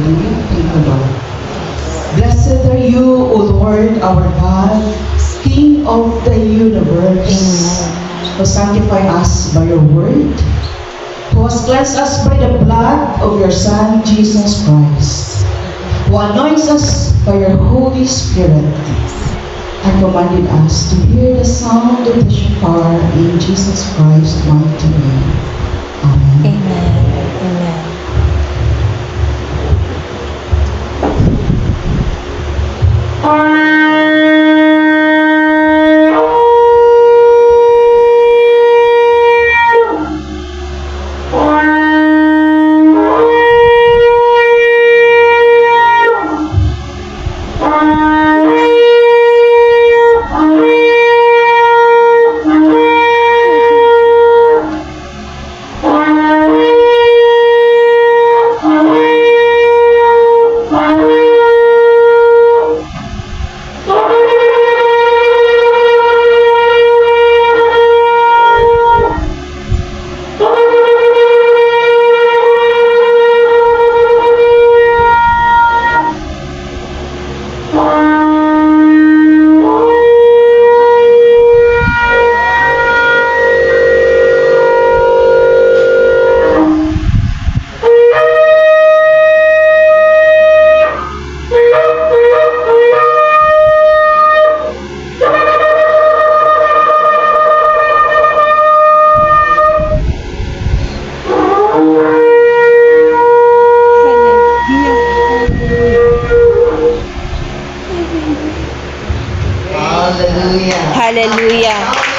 living. Thank you, Lord. Blessed are you, O Lord, our God, King of the universe, who sanctify us by your word, who has cleansed us by the blood of your Son, Jesus Christ, who anoints us by your Holy Spirit, and commanded us to hear the sound of the shofar in Jesus Christ's mighty name. Amen. Amen. Amen. Hallelujah. Hallelujah.